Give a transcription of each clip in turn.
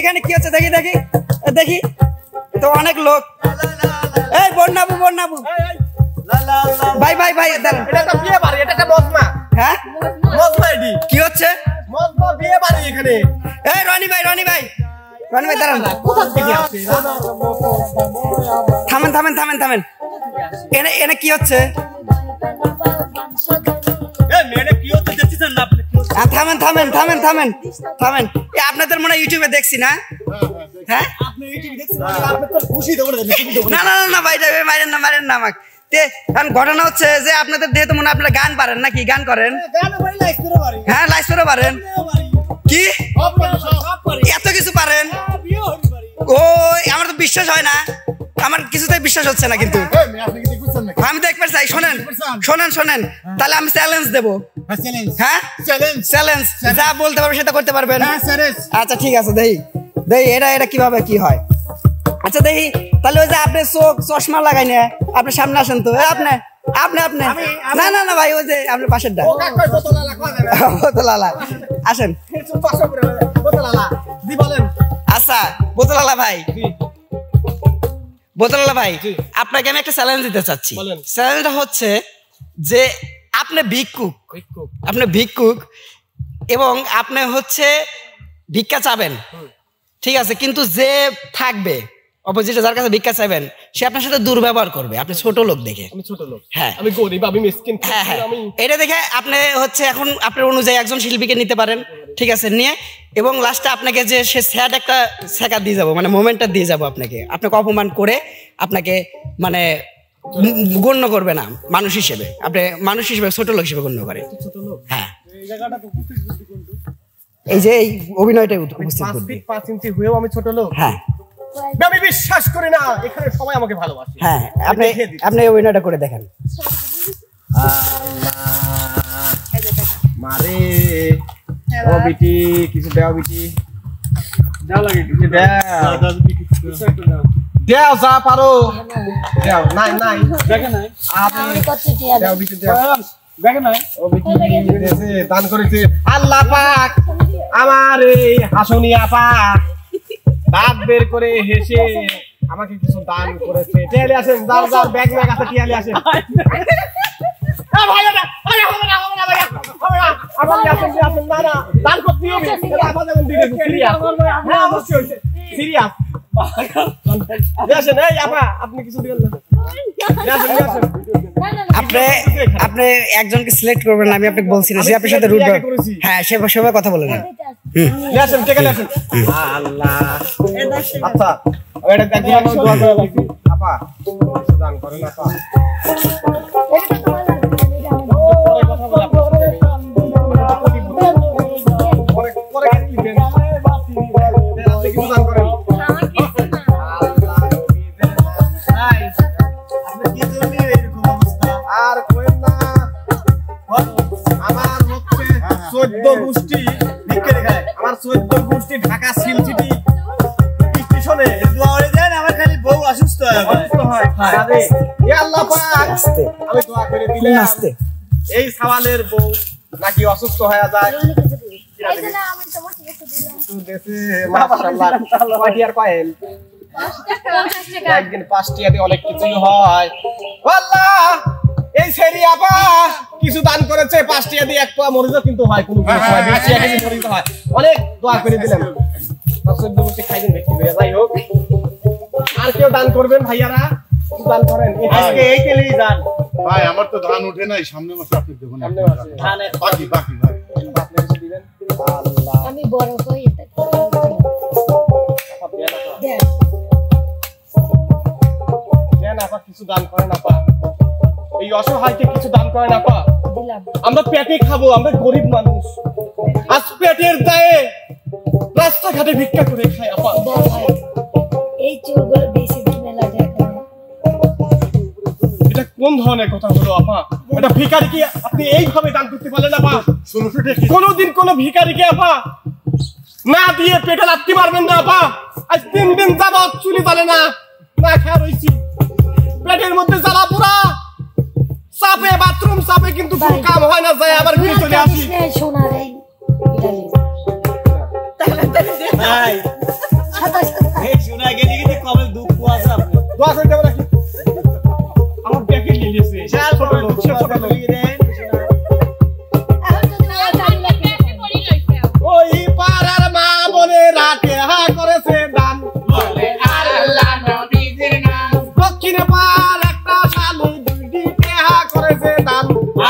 এখানে কি হচ্ছে দেখি দেখি দেখি তো অনেক লোক এই বন্যাবু বন্যাবু ভাই ভাই ভাই এটা একটা বিয়ে বাড়ি এটা একটা মজমা হ্যাঁ মজমা এডি কি হচ্ছে মজমা বিয়ে বাড়ি এখানে এই রনি ভাই দাঁড়ান কোথা থেকে আসছে থামেন থামেন থামেন থামেন এনে এনে কি হচ্ছে এই মেয়েটা কি হচ্ছে দেখছেন না আপনি থামেন থামেন থামেন থামেন থামেন আপনাদের মনে ইউটিউবে দেখছি না হ্যাঁ আপনি ইউটিউবে দেখছেন আপনি তো খুশি দেবো না না না ভাই মারেন না আমাকে কারণ ঘটনা হচ্ছে যে আপনাদের যেহেতু মনে আপনারা গান পারেন নাকি গান করেন হ্যাঁ লাইস করে পারেন কি এত কিছু পারেন ও আমার তো বিশ্বাস হয় না আমার কিছুতেই বিশ্বাস হচ্ছে না কিন্তু আমি দেখতে চাই শোনেন তাহলে আমি চ্যালেঞ্জ দেবো হ্যাঁ চ্যালেঞ্জ যা বলতে পারবেন সেটা করতে পারবেন আচ্ছা ঠিক আছে দেখি এটা কিভাবে কি হয় আচ্ছা দেখি তাহলে ওই যে আপনি চশমা লাগাই না আপনি সামনে আসেন তো আপনি না না না ভাই ওই যে আপনার পাশের ডা বোতলালা আসেন আচ্ছা বোতলালা ভাই আপনাকে আমি একটা চ্যালেঞ্জ দিতে চাচ্ছি চ্যালেঞ্জটা হচ্ছে যে আপনি ভিক্ষুক এবং আপনি হচ্ছে ভিক্ষা চাবেন ঠিক আছে কিন্তু যে থাকবে অপোজিটে যার কাছে ভিক্ষা চাইবেন সে আপনার সাথে দুর্ব্যবহার করবে আপনি ছোট লোক দেখে হ্যাঁ আমি গরিব আমি মিসকিন হ্যাঁ এটা দেখে আপনি হচ্ছে এখন আপনার অনুযায়ী একজন শিল্পীকে নিতে পারেন ঠিক আছে নিয়ে এবং লাস্টে আপনাকে যে সে স্যাড একটা শেখা দিয়ে যাবো মানে মোমেন্টটা দিয়ে যাবো আপনাকে অপমান করে আপনাকে মানে গণ্য করবে না মানুষ হিসেবে আপনি মানুষ হিসেবে ছোট লোক হিসেবে গণ্য করে হ্যাঁ এই যে এই অভিনয়টা উপস্থিত 5 ইঞ্চি হয়েও আমি ছোট লোক হ্যাঁ আমি বিশ্বাস করি না এখানে সবাই আমাকে ভালোবাসে হ্যাঁ আপনি অভিনয়টা করে দেখেন মারে ও বিটি কিছু দাও বিটি দাও লাগে কিছু দাও যা পারো দাও নাই দেখে নাই আমি কত দিয়া দাও বিটি দাও দেখে নাই ও বিটি দিয়েছে দান করেছে আল্লাহ পাক আমার এই হাসনি আপা দাঁত বের করে হেসে আমাকে কিছু দান করেছে টেলে আসেন যাও ব্যাগ আছে টেলে আসেন আপনি একজনকে সিলেক্ট করবেন আমি আপনাকে বলছি না যে আপনার সাথে রুট হ্যাঁ সেভাবে কথা বলেন আচ্ছা আপা দান করেন আপা ঢাকা সিলসিটি স্টেশনে আমার খালি বউ অসুস্থ হয় আমি দোয়া করে দিলাম এই সওয়ালের বউ নাকি অসুস্থ হয়ে যায় একদিন 5 টাকা দিয়ে অনেক কিছুই হয় এই সেরি আপা কিছু দান করেছে 5 টাকা দিয়ে 1 পোয়া মরিচ কিন্তু হয় কোনো কিছু হয় 20 টাকা দিয়ে মরিচ হয় অনেক দোয়া করে দিলাম 14 বছর খাইবেন ব্যক্তি হয়ে যাই হোক আর কেউ দান করবেন ভাইয়ারা দান করেন আজকে এই তেলেই দান ভাই আমার তো ধান ওঠে নাই সামনে মাসে আপনি দেখুন ধানে বাকি ভাই আপনি কিছু দিবেন আল্লাহ আমি বড় হই এটা দেন আপা কিছু দান করেন আপা এই অসহায়কে কিছু দান করেন আপা আমরা পেটে খাবো আমরা গরিব মানুষ আজ পেটের দায়ে রাস্তাঘাটে ভিক্ষা করে খাই আপা এই চুলগুলো বেশি দিনে লাগে এটা কোন ধরনের কথা হলো আপা এটা ভিখারিকে আপনি এইভাবে দান করতে পারলেন আপা কোনোদিন কোন ভিখারিকে আপা না দিয়ে পেটে লাথি মারবেন না আপা আজ 3 দিন যাবত চুলি জ্বলে না খেয়ে রইছি পেটের মধ্যে জ্বালা পোড়া চাপে বাথরুম চাপে কিন্তু কোনো কাম হয় না যায় আবার ফিরে চলে আসি সোনা রে তাহলে বাস হইতে পারে আমার ব্যাগে নিয়ে গেছে ছোট লোক ওই পাড়ার মা বলে রাতে হা করেছে দান বলে আল্লাহ নবীজির নাম দক্ষিণ পাড় একটা শালি দুইটি হা করেছে দান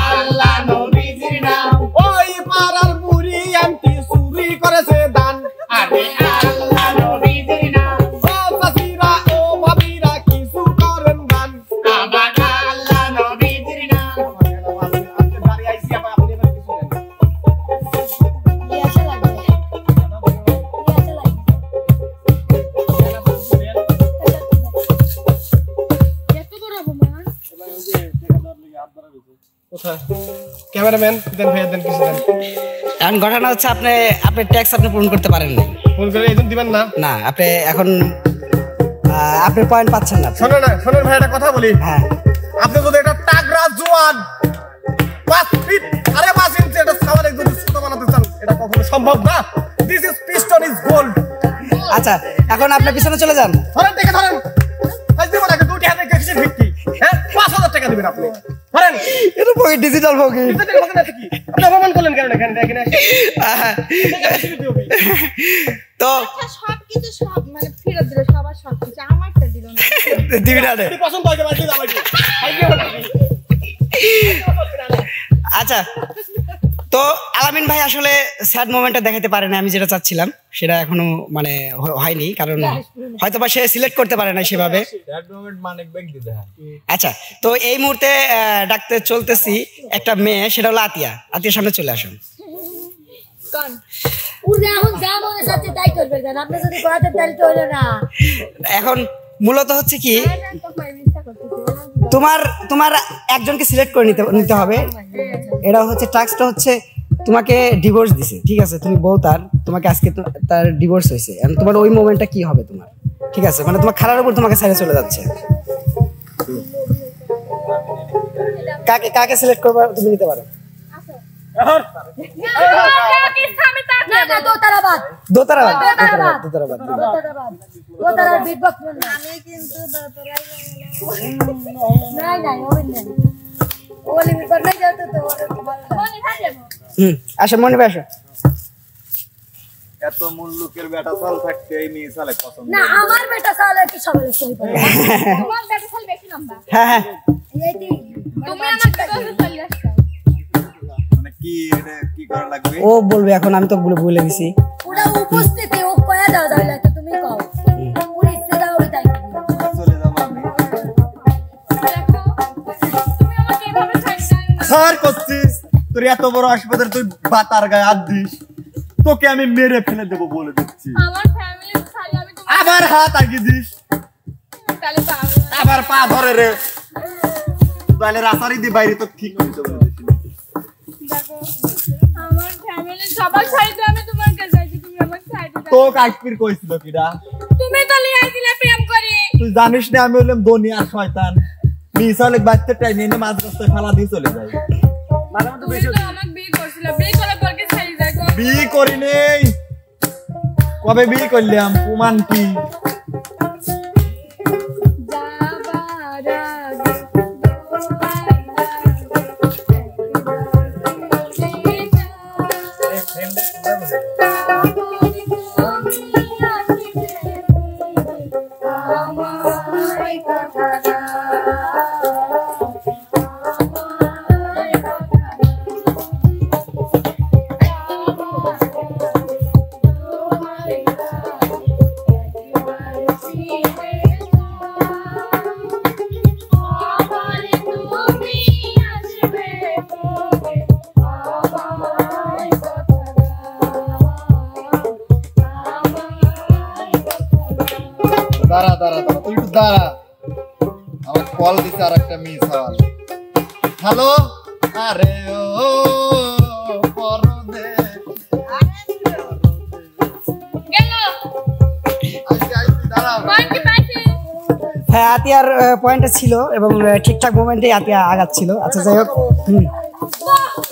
আল্লাহ নবীজির নাম ওই পাড়ার বুড়ি আন্টি চুরি করেছে দান আরে আল্লাহ নবীজির নাম ও চাচিরা ও ভাবিরা কিছু করেন দান আমার আল্লাহ নবীজির নাম আপনি বাড়ি আইছি আপনি এবার কিছু নেন ক্যামেরাম্যান দেন ভাইয়া দেন কিছু দেন এখন ঘটনা হচ্ছে আপনি ট্যাক্স আপনি পূরণ করতে পারেন না ফোন করে এজেন্ট দিবেন না না আপনি এখন আপনি পয়েন্ট পাচ্ছেন না শোনেন ভাই একটা কথা বলি হ্যাঁ আপনি যদি এটা টাগরা জোয়ান 5 ফিট আরে 5 ইঞ্চি এটা সামারে যদি ছোট বানাতে চান এটা কখনো সম্ভব না this is piston is gold আচ্ছা এখন আপনি পিছনে চলে যান ধরেন আজ দিব না দুটি হাতে কিসের ভিত্তি হ্যাঁ 5000 টাকা দিবেন আপনি ধরেন এটা pocket digital pocket digital pocket আছে কি আপনি অপমান করলেন কেন এখানে তো সবকিছু সব মানে ফেরত দিল সবার সবকিছু আমারটা দিল না দিবি না রে পছন্দ হয় বাকি দাও বাকি আচ্ছা তো আলামিন ভাই আসলে স্যাড মোমেন্টটা দেখাতে পারে না আমি যেটা চাচ্ছিলাম সেটা এখনো মানে হয়নি কারণ হয়তোবা সে সিলেক্ট করতে পারে না সেভাবে আচ্ছা তো এই মুহূর্তে ডাকতে চলতেছি একটা মেয়ে সেটা হলো আতিয়ার সামনে চলে আসুন এখন মূলত হচ্ছে কি তোমার একজনকে সিলেক্ট করে নিতে হবে এটা হচ্ছে টাস্কটা হচ্ছে তোমাকে ডিভোর্স দিছে ঠিক আছে তুমি বউ তোমাকে আজকে তার ডিভোর্স হয়েছে তোমার ওই মোমেন্টটা কি হবে তোমার ঠিক আছে মানে তোমার খারার উপর তোমাকে ছেড়ে চলে যাচ্ছে কাকে সিলেক্ট করবে তুমি নিতে পারো আসো মনে আসো এত মূল লোকের বেটা চাল থাকতে এই মেয়ে চালে পছন্দ না আমার বেটা চালে কি সবাই সই করে তোমার বেটা চাল বেশি লম্বা হ্যাঁ এইটি তুমি আমার কাছে চলে আসছো মানে কি এটা কি করা লাগবে ও বলবে এখন আমি তো বলে দিছি পুরো উপস্থিতি ও কয়া দাও তাহলে তো তুমি কও পুরো ইচ্ছে দাও ওই তাই চলে যাব আমি দেখো তুমি আমাকে এভাবে ছাড় দাও স্যার করছিস তোর এত বড় হাসপাতাল তুই বাতার গায়ে হাত দিস তোকে আমি মেরে ফেলে দেব বলে দিচ্ছি আমার ফ্যামিলি ছাড়ি আমি তোমার আবার হাত আগিয়ে দিস তাহলে তো আবার পা ধরে রে তাহলে রাসারি দি বাইরে তো ঠিক করে দেব দেখো আমার ফ্যামিলি সবার ছাড়ি তো আমি তোমার কাছে আইছি তুমি আমার ছাড়ি দাও তো কাশ্মীর কইছিল কিডা তুমি তো লিয়ে আইছিলে প্রেম করি তুই জানিস না আমি হলাম দুনিয়ার শয়তান মিসালে বাচ্চা টাই নিয়ে মাঝ রাস্তায় ফেলা দিয়ে চলে যায় তুমি তো আমাকে বিয়ে করছিলে বিয়ে করার পর কি ছাড়ি যায় গো বিয়ে করি নেই কবে বিয়ে করলাম প্রমাণ কি যাবার আগে দাঁড়া তুই একটু দাঁড়া আমার কল দিছে আর একটা মিস হওয়াল হ্যালো আরে ও পরদে গেল আইছি দাঁড়া কোন কি পাইছি হ্যাঁ আতিয়ার পয়েন্টটা ছিল এবং ঠিকঠাক মোমেন্টে আতিয়া আগাচ্ছিল আচ্ছা যাই হোক